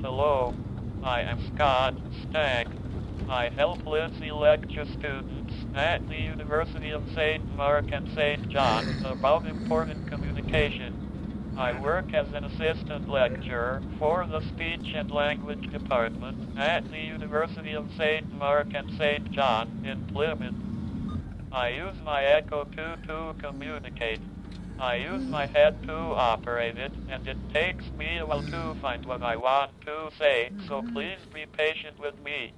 Hello, I am Scott Stack. I help Lindsay lecture students at the University of St. Mark and St. John about important communication. I work as an assistant lecturer for the Speech and Language Department at the University of St. Mark and St. John in Plymouth. I use my Echo 2 to communicate. I use my head to operate it, and it takes me a while to find what I want to say, so please be patient with me.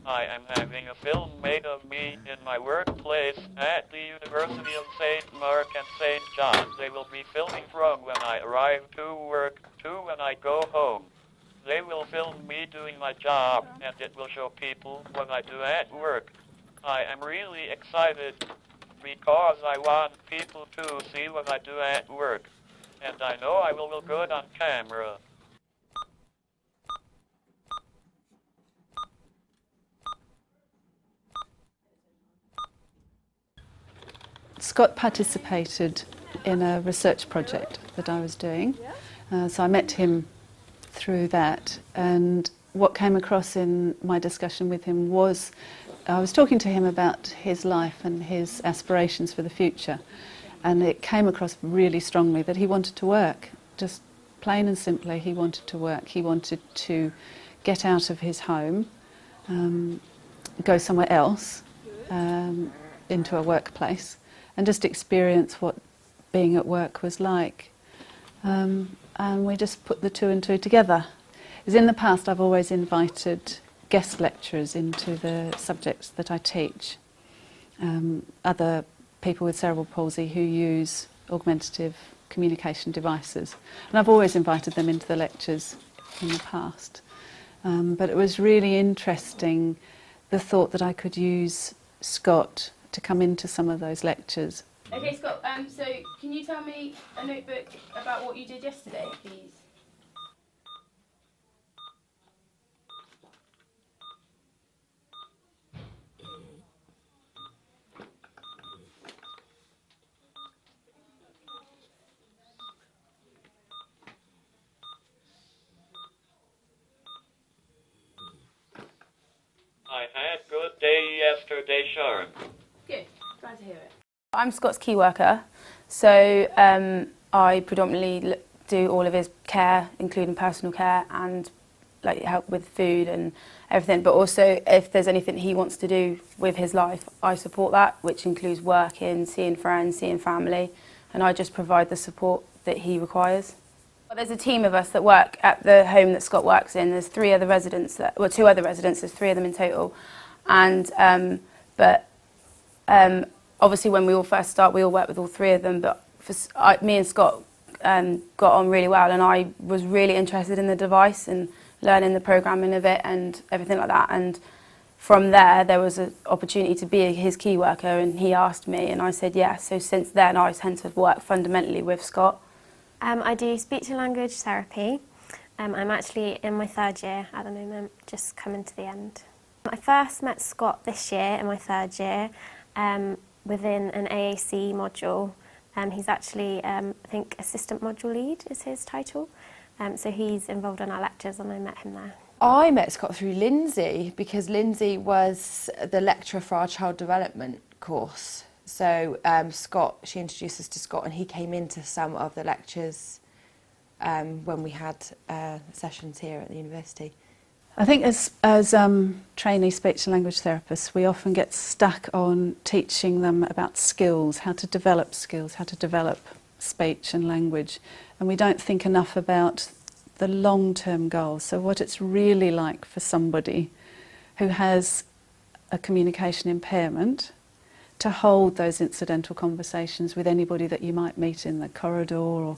I am having a film made of me in my workplace at the University of St. Mark and St. John. They will be filming from when I arrive to work to when I go home. They will film me doing my job, and it will show people what I do at work. I am really excited because I want people to see what I do at work. And I know I will look good on camera. Scott participated in a research project that I was doing, so I met him through that, and what came across in my discussion with him was I was talking to him about his life and his aspirations for the future, and it came across really strongly that he wanted to work, just plain and simply he wanted to work. He wanted to get out of his home, go somewhere else, into a workplace, and just experience what being at work was like. And we just put the two and two together. As in the past, I've always invited guest lecturers into the subjects that I teach. Other people with cerebral palsy who use augmentative communication devices. And I've always invited them into the lectures in the past. But it was really interesting, the thought that I could use Scott to come into some of those lectures. Okay, Scott, so can you tell me a notebook about what you did yesterday, please? I had a good day yesterday, Sharon. Good, glad to hear it. I'm Scott's key worker, so I predominantly do all of his care, including personal care and like help with food and everything, but also if there's anything he wants to do with his life, I support that, which includes working, seeing friends, seeing family, and I just provide the support that he requires. There's a team of us that work at the home that Scott works in. There's two other residents, there's three of them in total. And obviously when we all first start, we all work with all three of them, but me and Scott got on really well, and I was really interested in the device and learning the programming of it and everything like that. And from there was an opportunity to be his key worker, and he asked me and I said yes. So since then I tend to work fundamentally with Scott. I do speech and language therapy. I'm actually in my third year at the moment, just coming to the end. I first met Scott this year in my third year within an AAC module. He's actually, I think, assistant module lead is his title. So he's involved in our lectures and I met him there. I met Scott through Lindsay because Lindsay was the lecturer for our child development course. So she introduced us to Scott, and he came into some of the lectures when we had sessions here at the university. I think as trainee speech and language therapists, we often get stuck on teaching them about skills, how to develop speech and language, and we don't think enough about the long-term goals. So what it's really like for somebody who has a communication impairment to hold those incidental conversations with anybody that you might meet in the corridor, or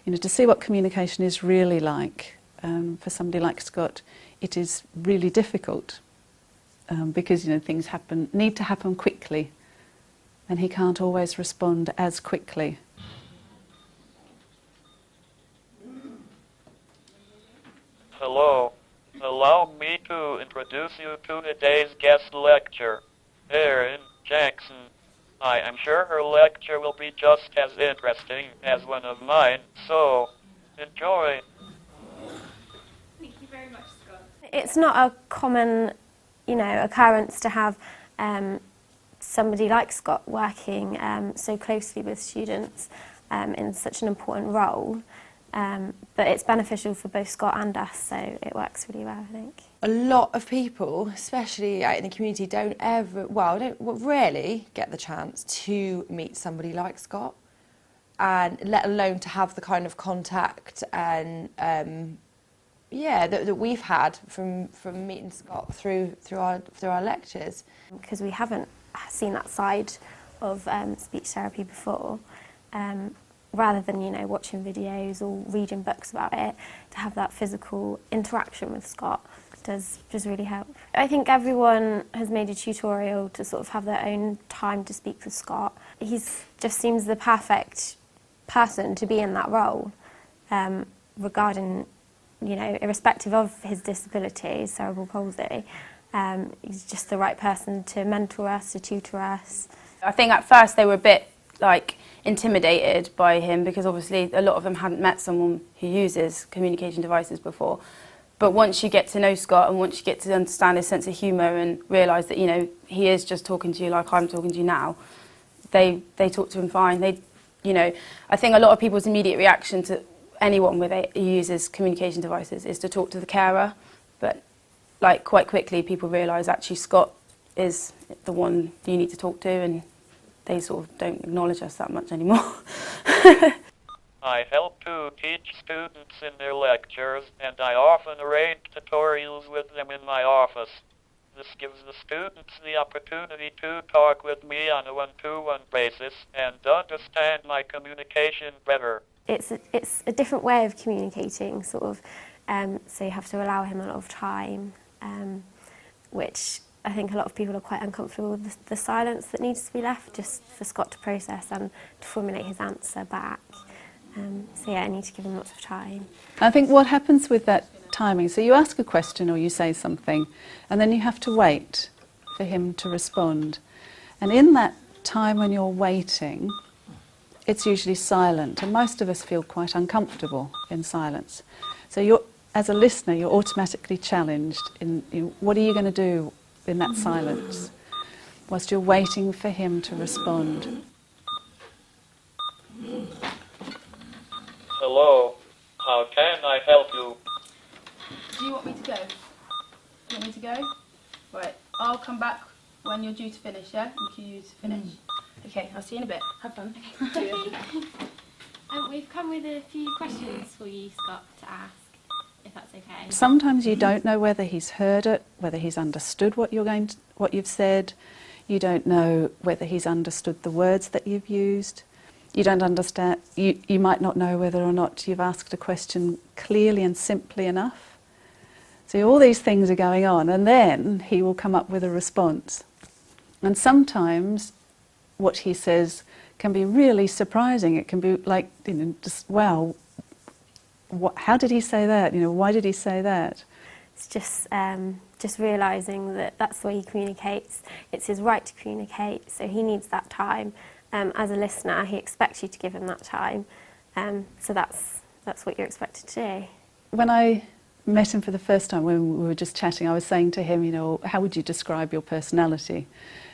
to see what communication is really like. For somebody like Scott, it is really difficult because things need to happen quickly, and he can't always respond as quickly. Hello. Allow me to introduce you to today's guest lecturer, Erin Jackson. I am sure her lecture will be just as interesting as one of mine, so enjoy. Thank It's not a common, occurrence to have somebody like Scott working so closely with students in such an important role. But it's beneficial for both Scott and us, so it works really well, I think. A lot of people, especially out in the community, don't rarely get the chance to meet somebody like Scott, and let alone to have the kind of contact and that we've had from meeting Scott through our lectures. Because we haven't seen that side of speech therapy before. Rather than, watching videos or reading books about it, to have that physical interaction with Scott does really help. I think everyone has made a tutorial to sort of have their own time to speak with Scott. He just seems the perfect person to be in that role, regarding, irrespective of his disability, cerebral palsy. He's just the right person to mentor us, to tutor us. I think at first they were a bit intimidated by him, because obviously a lot of them hadn't met someone who uses communication devices before. But once you get to know Scott, and once you get to understand his sense of humour and realise that, he is just talking to you like I'm talking to you now, they talk to him fine. I think a lot of people's immediate reaction to anyone who uses communication devices is to talk to the carer, but quite quickly people realise actually Scott is the one you need to talk to, and they sort of don't acknowledge us that much anymore. I help to teach students in their lectures, and I often arrange tutorials with them in my office. This gives the students the opportunity to talk with me on a one-to-one basis and understand my communication better. It's a different way of communicating, sort of, so you have to allow him a lot of time, which I think a lot of people are quite uncomfortable with the silence that needs to be left just for Scott to process and to formulate his answer back. I need to give him lots of time. I think what happens with that timing, so you ask a question or you say something, and then you have to wait for him to respond. And in that time when you're waiting, it's usually silent, and most of us feel quite uncomfortable in silence. So as a listener, you're automatically challenged in what are you going to do in that silence whilst you're waiting for him to respond. Hello, how can I help you? Do you want me to go? Do you want me to go? Right, I'll come back when you're due to finish, yeah? And cue you to finish. Okay, I'll see you in a bit. Have fun. We've come with a few questions for you, Scott, to ask, if that's okay. Sometimes you don't know whether he's heard it, whether he's understood what you've said. You don't know whether he's understood the words that you've used. You don't understand. You might not know whether or not you've asked a question clearly and simply enough. So all these things are going on, and then he will come up with a response. And sometimes what he says can be really surprising. It can be like, just wow. How did he say that? Why did he say that? It's just realising that that's the way he communicates. It's his right to communicate, so he needs that time. As a listener, he expects you to give him that time. So that's what you're expected to do. When I met him for the first time, when we were just chatting, I was saying to him, how would you describe your personality?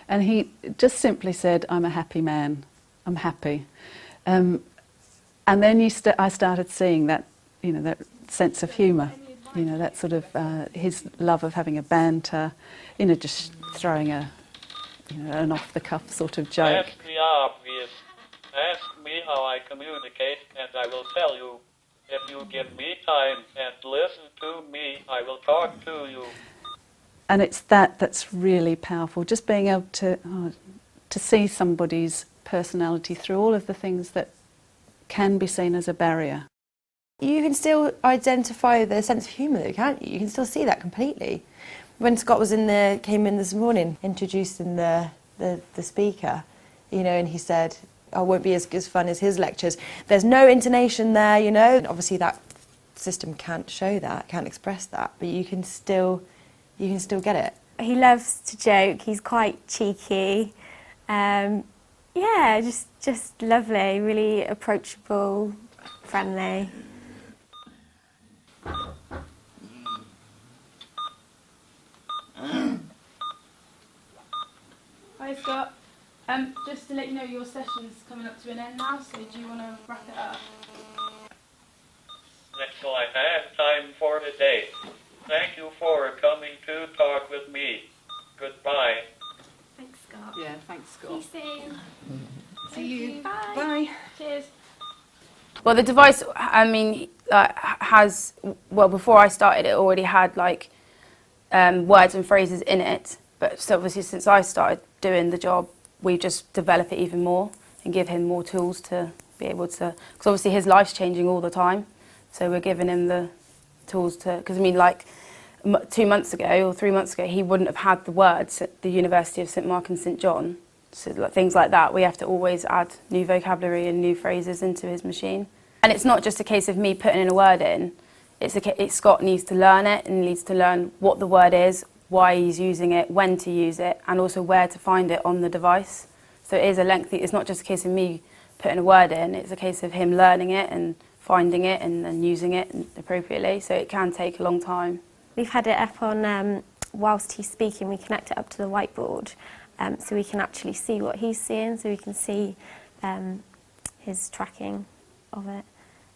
And he just simply said, I'm a happy man. I'm happy. And then I started seeing that, that sense of humour, that sort of his love of having a banter, just throwing an off-the-cuff sort of joke. Ask the obvious. Ask me how I communicate, and I will tell you. If you give me time and listen to me, I will talk to you. And it's that's really powerful, just being able to see somebody's personality through all of the things that can be seen as a barrier. You can still identify the sense of humour, can't you? You can still see that completely. When Scott came in this morning, introducing the speaker, and he said, "Oh, it won't be as fun as his lectures." There's no intonation there, And obviously, that system can't show that, can't express that, but you can still get it. He loves to joke. He's quite cheeky. Just lovely, really approachable, friendly. know your session's coming up to an end now, so do you want to wrap it up? That's all I have time for today. Thank you for coming to talk with me. Goodbye. Thanks, Scott. Yeah, thanks, See you soon. See you. Bye. Bye. Cheers. Well, the device, I mean, has, well, before I started, it already had like words and phrases in it. But so obviously, since I started doing the job, we just develop it even more and give him more tools to be able to, because obviously his life's changing all the time. So we're giving him the tools to, because I mean, like 2 months ago or 3 months ago, he wouldn't have had the words at the University of St Mark and St John. So like, things like that, we have to always add new vocabulary and new phrases into his machine. And it's not just a case of me putting in a word in, Scott needs to learn it and needs to learn what the word is, why he's using it, when to use it, and also where to find it on the device. So it is a lengthy, it's not just a case of me putting a word in, it's a case of him learning it and finding it and then using it appropriately. So it can take a long time. We've had it up on, whilst he's speaking, we connect it up to the whiteboard so we can actually see what he's seeing, so we can see his tracking of it,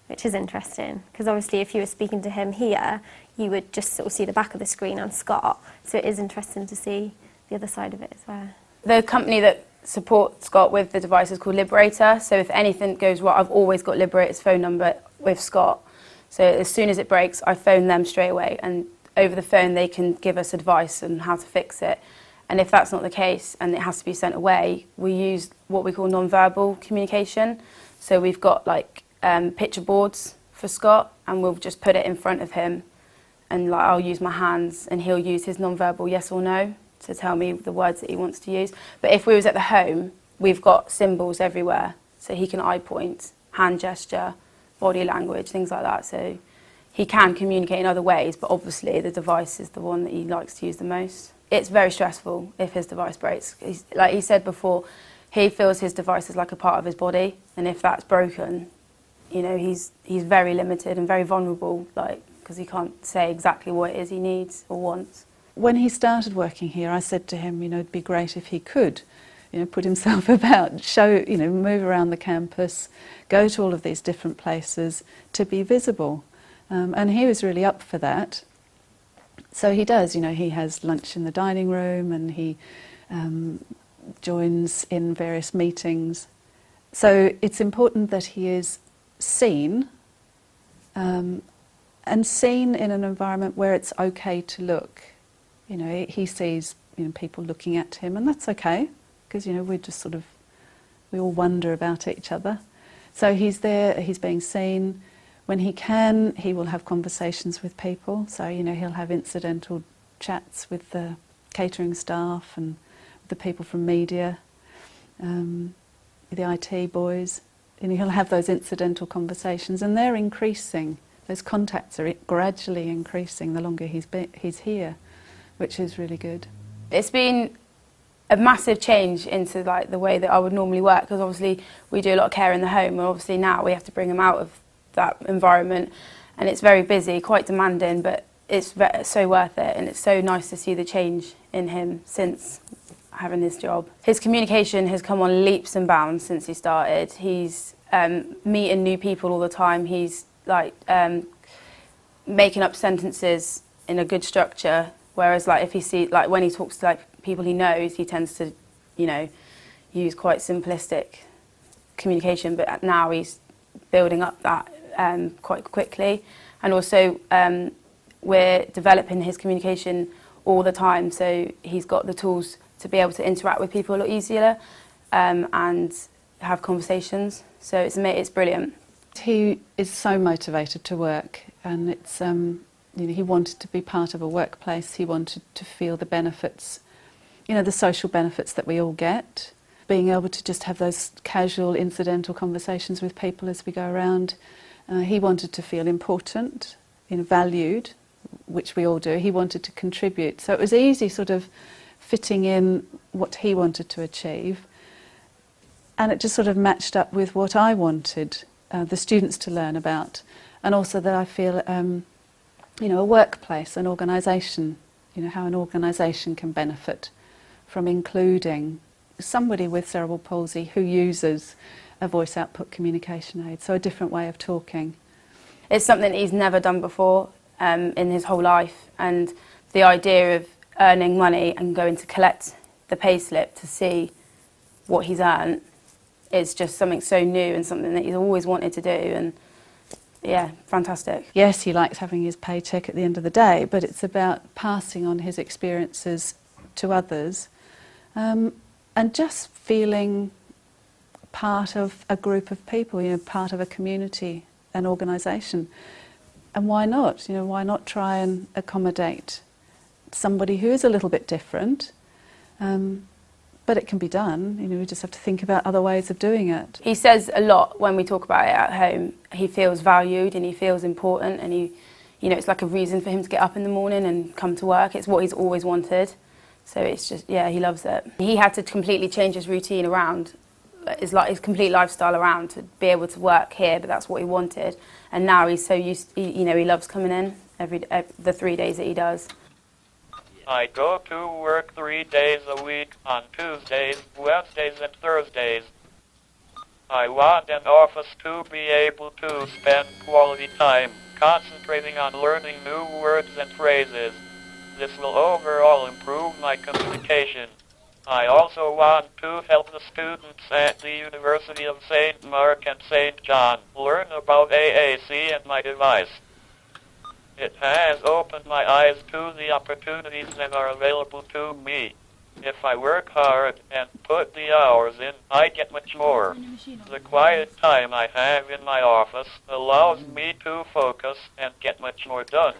which is interesting. Because obviously if you were speaking to him here, you would just sort of see the back of the screen and Scott. So it is interesting to see the other side of it as well. The company that supports Scott with the device is called Liberator. So if anything goes wrong, I've always got Liberator's phone number with Scott. So as soon as it breaks, I phone them straight away, and over the phone they can give us advice on how to fix it. And if that's not the case and it has to be sent away, we use what we call non-verbal communication. So we've got like picture boards for Scott, and we'll just put it in front of him, and like I'll use my hands and he'll use his non-verbal yes or no to tell me the words that he wants to use. But if we was at the home, we've got symbols everywhere, so he can eye point, hand gesture, body language, things like that. So he can communicate in other ways, but obviously the device is the one that he likes to use the most. It's very stressful if his device breaks. Like he said before, he feels his device is like a part of his body, and if that's broken, you know, he's very limited and very vulnerable, like, because he can't say exactly what it is he needs or wants. When he started working here, I said to him, you know, it'd be great if he could, you know, put himself about, show, you know, move around the campus, go to all of these different places to be visible. And he was really up for that. So he does, you know, he has lunch in the dining room, and he joins in various meetings. So it's important that he is seen, and seen in an environment where it's okay to look. You know, he sees, you know, people looking at him, and that's okay, because, you know, we just sort of, we all wonder about each other. So he's there, he's being seen. When he can, he will have conversations with people. So, you know, he'll have incidental chats with the catering staff and the people from media, the IT boys. And he'll have those incidental conversations, and they're increasing. Those contacts are gradually increasing the longer he's here, which is really good. It's been a massive change into like the way that I would normally work, because obviously we do a lot of care in the home, and obviously now we have to bring him out of that environment, and it's very busy, quite demanding, but it's so worth it, and it's so nice to see the change in him since having this job. His communication has come on leaps and bounds since he started. He's meeting new people all the time. He's like making up sentences in a good structure, whereas like if he sees, like when he talks to like people he knows, he tends to, you know, use quite simplistic communication, but now he's building up that quite quickly. And also we're developing his communication all the time, so he's got the tools to be able to interact with people a lot easier and have conversations. So it's brilliant. He is so motivated to work, and it's you know, he wanted to be part of a workplace. He wanted to feel the benefits, you know, the social benefits that we all get. Being able to just have those casual, incidental conversations with people as we go around. He wanted to feel important, you know, valued, which we all do. He wanted to contribute. So it was easy sort of fitting in what he wanted to achieve. And it just sort of matched up with what I wanted the students to learn about. And also that I feel, you know, a workplace, an organisation, you know, how an organisation can benefit from including somebody with cerebral palsy who uses a voice output communication aid, so a different way of talking. It's something he's never done before in his whole life, and the idea of earning money and going to collect the payslip to see what he's earned is just something so new and something that he's always wanted to do, and yeah, fantastic. Yes, he likes having his paycheck at the end of the day, but it's about passing on his experiences to others, and just feeling part of a group of people, you know, part of a community, an organisation. And why not? You know, why not try and accommodate somebody who is a little bit different? But it can be done. You know, we just have to think about other ways of doing it. He says a lot when we talk about it at home. He feels valued and he feels important, and he, you know, it's like a reason for him to get up in the morning and come to work. It's what he's always wanted. So it's just, yeah, he loves it. He had to completely change his routine around, his complete lifestyle around to be able to work here, but that's what he wanted. And now he's so used, you know, he loves coming in the 3 days that he does. I go to work 3 days a week on Tuesdays, Wednesdays, and Thursdays. I want an office to be able to spend quality time concentrating on learning new words and phrases. This will overall improve my communication. I also want to help the students at the University of St. Mark and St. John learn about AAC and my device. It has opened my eyes to the opportunities that are available to me. If I work hard and put the hours in, I get much more. The quiet time I have in my office allows me to focus and get much more done.